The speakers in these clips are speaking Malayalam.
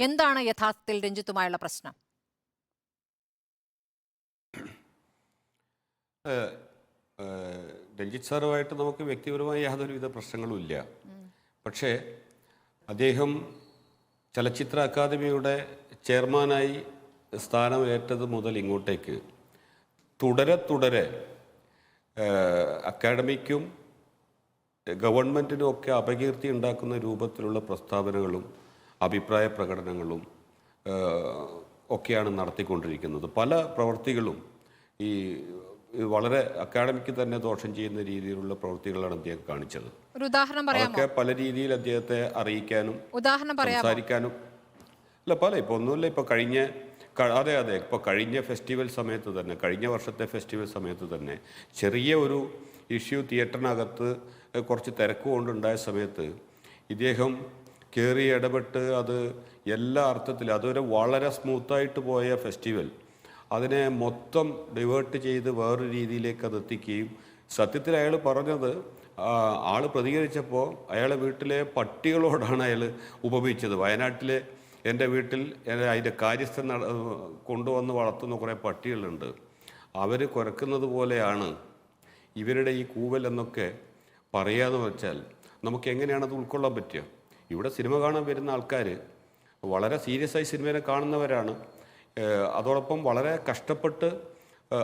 എന്താണ് യഥാർത്ഥത്തിൽ രഞ്ജിത്തുമായുള്ള പ്രശ്നം? രഞ്ജിത്ത് സാറുമായിട്ട് നമുക്ക് വ്യക്തിപരമായി യാതൊരുവിധ പ്രശ്നങ്ങളും ഇല്ല. പക്ഷേ അദ്ദേഹം ചലച്ചിത്ര അക്കാദമിയുടെ ചെയർമാനായി സ്ഥാനമേറ്റത് മുതൽ ഇങ്ങോട്ടേക്ക് തുടരെ അക്കാഡമിക്കും ഗവൺമെൻറ്റിനും ഒക്കെ അപകീർത്തി ഉണ്ടാക്കുന്ന രൂപത്തിലുള്ള പ്രസ്താവനകളും അഭിപ്രായ പ്രകടനങ്ങളും ഒക്കെയാണ് നടത്തിക്കൊണ്ടിരിക്കുന്നത്. പല പ്രവൃത്തികളും ഈ വളരെ അക്കാഡമിക്ക് തന്നെ ദോഷം ചെയ്യുന്ന രീതിയിലുള്ള പ്രവൃത്തികളാണ് അദ്ദേഹം കാണിച്ചത്. ഒരു ഉദാഹരണം പറയാമോ? അതൊക്കെ പല രീതിയിൽ അദ്ദേഹത്തെ അറിയിക്കാനും സംസാരിക്കാനും ഇപ്പോൾ ഒന്നുമില്ല. ഇപ്പോൾ കഴിഞ്ഞ ഫെസ്റ്റിവൽ സമയത്ത് തന്നെ, കഴിഞ്ഞ വർഷത്തെ ഫെസ്റ്റിവൽ സമയത്ത് തന്നെ ചെറിയ ഒരു ഇഷ്യൂ തിയേറ്ററിനകത്ത് കുറച്ച് തിരക്ക് കൊണ്ടുണ്ടായ സമയത്ത് ഇദ്ദേഹം കയറി ഇടപെട്ട് അത് എല്ലാ അർത്ഥത്തിലും, അതൊരു വളരെ സ്മൂത്തായിട്ട് പോയ ഫെസ്റ്റിവൽ അതിനെ മൊത്തം ഡൈവേർട്ട് ചെയ്ത് വേറൊരു രീതിയിലേക്ക് അത് എത്തിക്കുകയും, സത്യത്തിൽ അയാൾ പറഞ്ഞത്, ആൾ പ്രതികരിച്ചപ്പോൾ അയാളെ വീട്ടിലെ പട്ടികളോടാണ് അയാൾ ഉപമിച്ചത്. വയനാട്ടിലെ എൻ്റെ വീട്ടിൽ അതിൻ്റെ കാര്യസ്ഥൻ കൊണ്ടുവന്ന് വളർത്തുന്ന കുറേ പട്ടികളുണ്ട്, അവർ കുരക്കുന്നത് പോലെയാണ് ഇവരുടെ ഈ കൂവൽ എന്നൊക്കെ പറയാന്ന് വെച്ചാൽ നമുക്ക് എങ്ങനെയാണ് അത് ഉൾക്കൊള്ളാൻ പറ്റുക? ഇവിടെ സിനിമ കാണാൻ വരുന്ന ആൾക്കാർ വളരെ സീരിയസ് ആയി സിനിമയെ കാണുന്നവരാണ്. അതോടൊപ്പം വളരെ കഷ്ടപ്പെട്ട്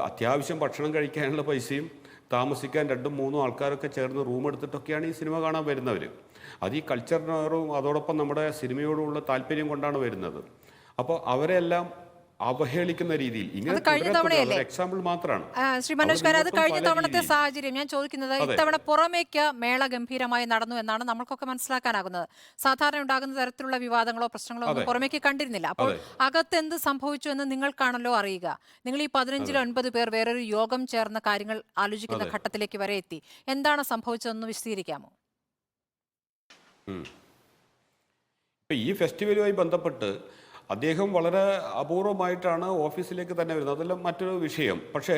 അത്യാവശ്യം ഭക്ഷണം കഴിക്കാനുള്ള പൈസയും താമസിക്കാൻ 2-3 ആൾക്കാരൊക്കെ ചേർന്ന് റൂം എടുത്തിട്ടൊക്കെയാണ് ഈ സിനിമ കാണാൻ വരുന്നവർ. അത് ഈ കൾച്ചറിനോടും അതോടൊപ്പം നമ്മുടെ സിനിമയോടുള്ള താല്പര്യം കൊണ്ടാണ് വരുന്നത്. അപ്പോൾ അവരെല്ലാം അവഹേളിക്കുന്ന രീതിയിൽ ഇങ്ങനെ എക്സാമ്പിൾ മാത്രമാണ്. ശ്രീ മനോജ് ഖാൻ, അത് കഴിഞ്ഞ തവണത്തെ സാഹചര്യം ഞാൻ ചോദിക്കുന്നത്, ഇത്തവണ പുറമേക്ക് മേള ഗംഭീരമായി നടന്നു എന്നാണ് നമ്മൾക്കൊക്കെ മനസ്സിലാക്കാനാകുന്നത്. സാധാരണ ഉണ്ടാകുന്ന തരത്തിലുള്ള വിവാദങ്ങളോ പ്രശ്നങ്ങളോ ഒന്നും പുറമേക്ക് കണ്ടിരുന്നില്ല. അപ്പോൾ അകത്ത് എന്ത് സംഭവിച്ചു എന്ന് നിങ്ങൾക്കാണല്ലോ അറിയുക. നിങ്ങൾ ഈ 15-9 പേർ വേറൊരു യോഗം ചേർന്ന കാര്യങ്ങൾ ആലോചിക്കുന്ന ഘട്ടത്തിലേക്ക് വരെ എത്തി. എന്താണ് സംഭവിച്ചതെന്ന് വിശദീകരിക്കാമോ? ഈ ഫെസ്റ്റിവലുമായി ബന്ധപ്പെട്ട് അദ്ദേഹം വളരെ അപൂർവമായിട്ടാണ് ഓഫീസിലേക്ക് തന്നെ വരുന്നത്. അതെല്ലാം മറ്റൊരു വിഷയം. പക്ഷേ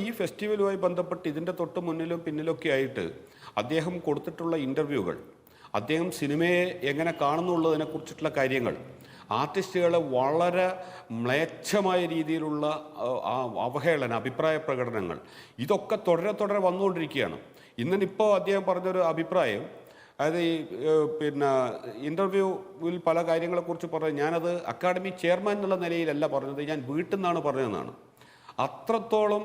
ഈ ഫെസ്റ്റിവലുമായി ബന്ധപ്പെട്ട് ഇതിൻ്റെ തൊട്ട് മുന്നിലും പിന്നിലൊക്കെ ആയിട്ട് അദ്ദേഹം കൊടുത്തിട്ടുള്ള ഇൻ്റർവ്യൂകൾ, അദ്ദേഹം സിനിമയെ എങ്ങനെ കാണുന്നുള്ളതിനെക്കുറിച്ചിട്ടുള്ള കാര്യങ്ങൾ, ആർട്ടിസ്റ്റുകളെ വളരെ മ്ലേച്ഛമായ രീതിയിലുള്ള അവഹേളന അഭിപ്രായ പ്രകടനങ്ങൾ, ഇതൊക്കെ തുടരെ വന്നുകൊണ്ടിരിക്കുകയാണ്. ഇന്നിപ്പോൾ അദ്ദേഹം പറഞ്ഞൊരു അഭിപ്രായം, അതായത് ഇൻ്റർവ്യൂവിൽ പല കാര്യങ്ങളെക്കുറിച്ച് പറഞ്ഞു, ഞാനത് അക്കാഡമി ചെയർമാൻ എന്നുള്ള നിലയിലല്ല പറഞ്ഞത്, ഞാൻ വീട്ടിൽ നിന്നാണ് പറഞ്ഞതെന്നാണ്. അത്രത്തോളം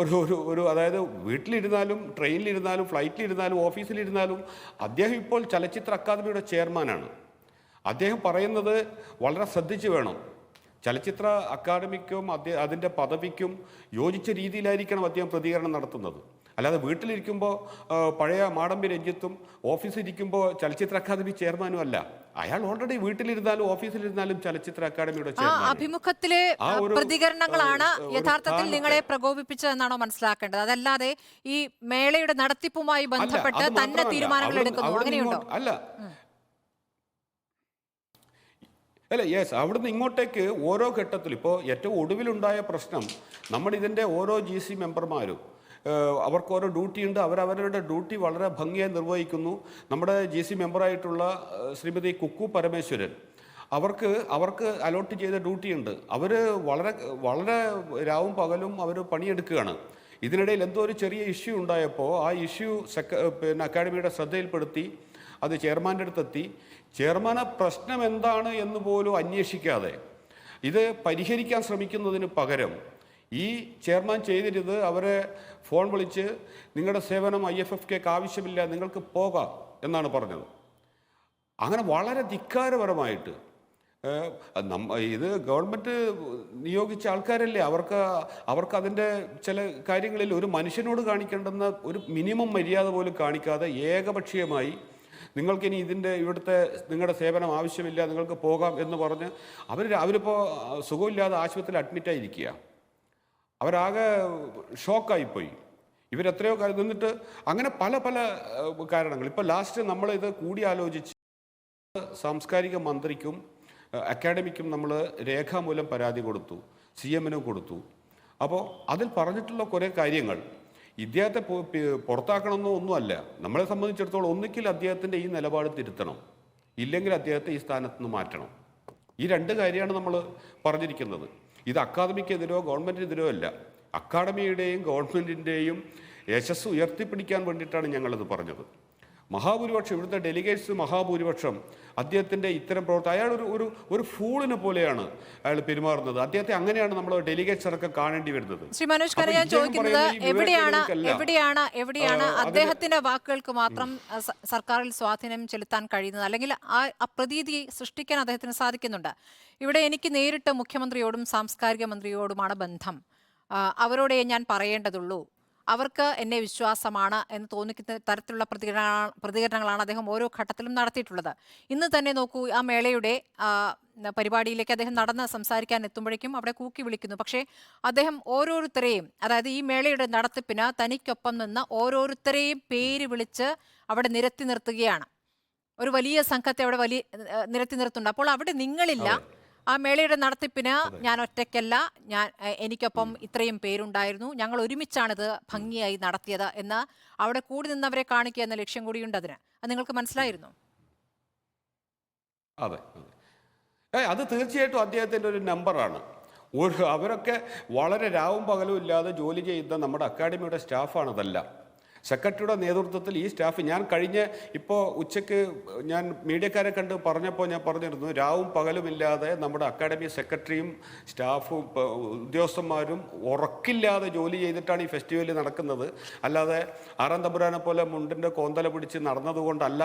ഒരു അതായത് വീട്ടിലിരുന്നാലും ട്രെയിനിലിരുന്നാലും ഫ്ലൈറ്റിലിരുന്നാലും ഓഫീസിലിരുന്നാലും അദ്ദേഹം ഇപ്പോൾ ചലച്ചിത്ര അക്കാദമിയുടെ ചെയർമാനാണ്. അദ്ദേഹം പറയുന്നത് വളരെ ശ്രദ്ധിച്ച് വേണം. ചലച്ചിത്ര അക്കാദമിക്കും അതിൻ്റെ പദവിക്കും യോജിച്ച രീതിയിലായിരിക്കണം അദ്ദേഹം പ്രതികരണം നടത്തുന്നത്. അല്ലാതെ വീട്ടിലിരിക്കുമ്പോൾ പഴയ മാടമ്പി രഞ്ജിത്തും ഓഫീസിലിരിക്കുമ്പോൾ ചലച്ചിത്ര അക്കാദമി ചെയർമാനും അല്ല. അയാൾ ഓൾറെഡി വീട്ടിലിരുന്നാലും ഓഫീസിലിരുന്നാലും ചലച്ചിത്ര അക്കാദമിയുടെ അഭിമുഖത്തിലെ പ്രതികരണങ്ങളാണ് യഥാർത്ഥത്തിൽ നിങ്ങളെ പ്രകോപിപ്പിച്ചതെന്നാണോ മനസ്സിലാക്കേണ്ടത്? അതല്ലാതെ ഈ മേളയുടെ നടത്തിപ്പുമായി ബന്ധപ്പെട്ട് തന്നെ തീരുമാനങ്ങൾ എടുക്കുന്നു, അങ്ങനെയുണ്ടോ? അല്ല, യെസ്, അവിടുന്ന് ഇങ്ങോട്ടേക്ക് ഓരോ ഘട്ടത്തിലും ഇപ്പോൾ ഏറ്റവും ഒടുവിലുണ്ടായ പ്രശ്നം, നമ്മളിതിൻ്റെ ഓരോ GC മെമ്പർമാരും അവർക്ക് ഓരോ ഡ്യൂട്ടിയുണ്ട്, അവരവരുടെ ഡ്യൂട്ടി വളരെ ഭംഗിയായി നിർവഹിക്കുന്നു. നമ്മുടെ GC മെമ്പറായിട്ടുള്ള ശ്രീമതി കുക്കു പരമേശ്വരൻ, അവർക്ക് അലോട്ട് ചെയ്ത ഡ്യൂട്ടിയുണ്ട്. അവർ വളരെ രാവും പകലും അവർ പണിയെടുക്കുകയാണ്. ഇതിനിടയിൽ എന്തോ ഒരു ചെറിയ ഇഷ്യൂ ഉണ്ടായപ്പോൾ ആ ഇഷ്യൂ അക്കാഡമിയുടെ ശ്രദ്ധയിൽപ്പെടുത്തി, അത് ചെയർമാൻ്റെ അടുത്തെത്തി. ചെയർമാനെ പ്രശ്നം എന്താണ് എന്ന് പോലും അന്വേഷിക്കാതെ ഇത് പരിഹരിക്കാൻ ശ്രമിക്കുന്നതിന് പകരം ഈ ചെയർമാൻ ചെയ്തിരുന്നത് അവരെ ഫോൺ വിളിച്ച്, നിങ്ങളുടെ സേവനം IFFKക്ക് ആവശ്യമില്ല, നിങ്ങൾക്ക് പോകാം എന്നാണ് പറഞ്ഞത്. അങ്ങനെ വളരെ ധിക്കാരപരമായിട്ട് ഇത് ഗവൺമെൻറ് നിയോഗിച്ച ആൾക്കാരല്ലേ, അവർക്ക് അതിൻ്റെ ചില കാര്യങ്ങളിൽ ഒരു മനുഷ്യനോട് കാണിക്കേണ്ടുന്ന ഒരു മിനിമം മര്യാദ പോലും കാണിക്കാതെ ഏകപക്ഷീയമായി നിങ്ങൾക്കിനി ഇവിടുത്തെ നിങ്ങളുടെ സേവനം ആവശ്യമില്ല, നിങ്ങൾക്ക് പോകാം എന്ന് പറഞ്ഞ് അവരിപ്പോൾ സുഖമില്ലാതെ ആശുപത്രിയിൽ അഡ്മിറ്റായിരിക്കുക. അവരാകെ ഷോക്കായിപ്പോയി. ഇവരെത്രയോ കാര്യം നിന്നിട്ട് അങ്ങനെ പല കാരണങ്ങൾ. ഇപ്പോൾ ലാസ്റ്റ് നമ്മളിത് കൂടിയാലോചിച്ച് സാംസ്കാരിക മന്ത്രിക്കും അക്കാഡമിക്കും നമ്മൾ രേഖാമൂലം പരാതി കൊടുത്തു, CMനും കൊടുത്തു. അപ്പോൾ അതിൽ പറഞ്ഞിട്ടുള്ള കുറേ കാര്യങ്ങൾ ഇദ്ദേഹത്തെ പുറത്താക്കണമെന്നോ ഒന്നുമല്ല. നമ്മളെ സംബന്ധിച്ചിടത്തോളം ഒന്നുകിൽ അദ്ദേഹത്തിൻ്റെ ഈ നിലപാട് തിരുത്തണം, ഇല്ലെങ്കിൽ അദ്ദേഹത്തെ ഈ സ്ഥാനത്ത് നിന്ന് മാറ്റണം. ഈ രണ്ട് കാര്യമാണ് നമ്മൾ പറഞ്ഞിരിക്കുന്നത്. ഇത് അക്കാദമിക്കെതിരോ ഗവൺമെൻറ്റിനെതിരോ അല്ല. അക്കാദമിയുടെയും ഗവൺമെൻറ്റിൻ്റെയും യശസ് ഉയർത്തിപ്പിടിക്കാൻ വേണ്ടിയിട്ടാണ് ഞങ്ങളിത് പറഞ്ഞത്. മഹാഭൂരിപക്ഷം ഇവിടുത്തെ ഡെലിഗേറ്റ്സ് മഹാഭൂരിപക്ഷം അദ്ദേഹത്തിൻ്റെ ഇത്തരം പ്രവർത്തനം, അയാൾ ഒരു ഫൂളിനെ പോലെയാണ് അയാൾ പെരുമാറുന്നത്. അദ്ദേഹത്തെ അങ്ങനെയാണ് നമ്മൾ ഡെലിഗേറ്റ്സ് അടക്കം കാണേണ്ടി വരുന്നത്. ശ്രീ മനോജ് ഖന്ന, ഞാൻ ചോദിക്കുന്നത് എവിടെയാണ് അദ്ദേഹത്തിന്റെ വാക്കുകൾക്ക് മാത്രം സർക്കാരിൽ സ്വാധീനം ചെലുത്താൻ കഴിയുന്നത്, അല്ലെങ്കിൽ ആ പ്രതീതി സൃഷ്ടിക്കാൻ അദ്ദേഹത്തിന് സാധിക്കുന്നുണ്ട്? ഇവിടെ എനിക്ക് നേരിട്ട് മുഖ്യമന്ത്രിയോടും സാംസ്കാരിക മന്ത്രിയോടുമാണ് ബന്ധം, അവരോടെ ഞാൻ പറയേണ്ടതുള്ളൂ, അവർക്ക് എന്നെ വിശ്വാസമാണ് എന്ന് തോന്നിക്കുന്ന തരത്തിലുള്ള പ്രതികരണങ്ങളാണ് അദ്ദേഹം ഓരോ ഘട്ടത്തിലും നടത്തിയിട്ടുള്ളത്. ഇന്ന് തന്നെ നോക്കൂ, ആ മേളയുടെ പരിപാടിയിലേക്ക് അദ്ദേഹം നടന്ന് സംസാരിക്കാൻ എത്തുമ്പോഴേക്കും അവിടെ കൂക്കി വിളിക്കുന്നു. പക്ഷേ അദ്ദേഹം ഓരോരുത്തരെയും, അതായത് ഈ മേളയുടെ നടത്തിപ്പിന് തനിക്കൊപ്പം നിന്ന് ഓരോരുത്തരെയും പേര് വിളിച്ച് അവിടെ നിരത്തി നിർത്തുകയാണ്. ഒരു വലിയ സംഘത്തെ അവിടെ നിരത്തി നിർത്തുന്നുണ്ട്. അപ്പോൾ അവിടെ നിങ്ങളില്ല. ആ മേളയുടെ നടത്തിപ്പിന് ഞാൻ ഒറ്റയ്ക്കല്ല, എനിക്കൊപ്പം ഇത്രയും പേരുണ്ടായിരുന്നു, ഞങ്ങൾ ഒരുമിച്ചാണിത് ഭംഗിയായി നടത്തിയത് എന്ന് അവിടെ കൂടി നിന്നവരെ കാണിക്കുക എന്ന ലക്ഷ്യം കൂടിയുണ്ട് അതിന്. അത് നിങ്ങൾക്ക് മനസ്സിലായിരുന്നു? അതെ, അത് തീർച്ചയായിട്ടും അദ്ദേഹത്തിൻ്റെ ഒരു നമ്പറാണ്. അവരൊക്കെ വളരെ രാവും പകലും ഇല്ലാതെ ജോലി ചെയ്യുന്ന നമ്മുടെ അക്കാഡമിയുടെ സ്റ്റാഫാണതെല്ലാം. സെക്രട്ടറിയുടെ നേതൃത്വത്തിൽ ഈ സ്റ്റാഫ്, ഞാൻ ഇപ്പോൾ ഉച്ചയ്ക്ക് ഞാൻ മീഡിയക്കാരെ കണ്ട് പറഞ്ഞപ്പോൾ ഞാൻ പറഞ്ഞിരുന്നു, രാവും പകലുമില്ലാതെ നമ്മുടെ അക്കാഡമി സെക്രട്ടറിയും സ്റ്റാഫും ഉദ്യോഗസ്ഥന്മാരും ഉറക്കില്ലാതെ ജോലി ചെയ്തിട്ടാണ് ഈ ഫെസ്റ്റിവൽ നടക്കുന്നത്. അല്ലാതെ ആറാം തമ്പുരാനെ പോലെ മുണ്ടിൻ്റെ കോന്തല പിടിച്ച് നടന്നതുകൊണ്ടല്ല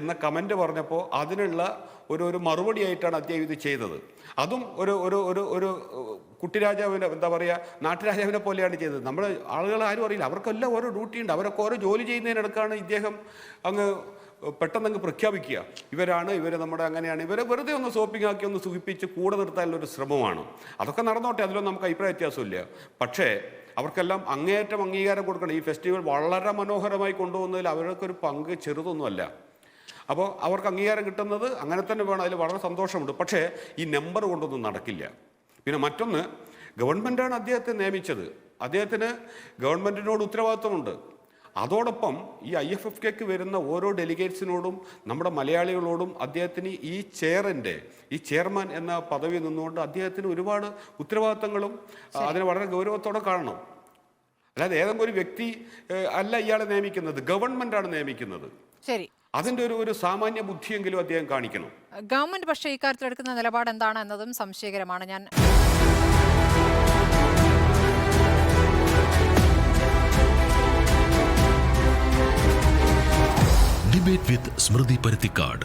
എന്ന കമൻറ്റ് പറഞ്ഞപ്പോൾ അതിനുള്ള ഒരു മറുപടിയായിട്ടാണ് അദ്ദേഹം ഇത് ചെയ്തത്. അതും ഒരു കുട്ടിരാജാവിനെ, എന്താ പറയുക, നാട്ടുരാജാവിനെ പോലെയാണ് ചെയ്തത്. നമ്മുടെ ആളുകൾ ആരും അറിയില്ല, അവർക്കെല്ലാം ഓരോ ഡ്യൂട്ടി ഉണ്ട്. അവരൊക്കെ ഓരോ ജോലി ചെയ്യുന്നതിനിടക്കാണ് ഇദ്ദേഹം പെട്ടെന്ന് പ്രഖ്യാപിക്കുക, ഇവർ നമ്മുടെ അങ്ങനെയാണ്, ഇവരെ വെറുതെ ഒന്ന് സോപ്പിംഗ് ആക്കി ഒന്ന് സുഖിപ്പിച്ച് കൂടെ നിർത്താനുള്ളൊരു ശ്രമമാണ്. അതൊക്കെ നടന്നോട്ടെ, അതിലൊന്നും നമുക്ക് അഭിപ്രായ വ്യത്യാസമില്ല. പക്ഷേ അവർക്കെല്ലാം അങ്ങേയറ്റം അംഗീകാരം കൊടുക്കണം. ഈ ഫെസ്റ്റിവൽ വളരെ മനോഹരമായി കൊണ്ടുപോകുന്നതിൽ അവർക്കൊരു പങ്ക് ചെറുതൊന്നുമല്ല. അപ്പോൾ അവർക്ക് അംഗീകാരം കിട്ടുന്നത് അങ്ങനെ തന്നെ വേണം, അതിൽ വളരെ സന്തോഷമുണ്ട്. പക്ഷേ ഈ നമ്പർ കൊണ്ടൊന്നും നടക്കില്ല. പിന്നെ മറ്റൊന്ന്, ഗവൺമെൻറ്റാണ് അദ്ദേഹത്തെ നിയമിച്ചത്, അദ്ദേഹത്തിന് ഗവൺമെൻറ്റിനോട് ഉത്തരവാദിത്വമുണ്ട്. അതോടൊപ്പം ഈ IFFK വരുന്ന ഓരോ ഡെലിഗേറ്റ്സിനോടും നമ്മുടെ മലയാളികളോടും അദ്ദേഹത്തിന് ഈ ചെയർമാൻ എന്ന പദവി നിന്നുകൊണ്ട് അദ്ദേഹത്തിന് ഒരുപാട് ഉത്തരവാദിത്തങ്ങളും അതിനെ വളരെ ഗൗരവത്തോടെ കാണണം. അല്ലാതെ ഏതെങ്കിലും ഒരു വ്യക്തി അല്ല ഇയാളെ നിയമിക്കുന്നത്, ഗവൺമെൻറ്റാണ് നിയമിക്കുന്നത്. ശരി, അതിൻ്റെ ഒരു സാമാന്യ ബുദ്ധിയെങ്കിലും അദ്ദേഹം കാണിക്കണം. ഗവൺമെന്റ് പക്ഷേ ഇക്കാര്യത്തിൽ എടുക്കുന്ന നിലപാട് എന്താണ് എന്നതും സംശയകരമാണ്. ഡിബേറ്റ് വിത്ത് സ്മൃതി പരുത്തിക്കാട്.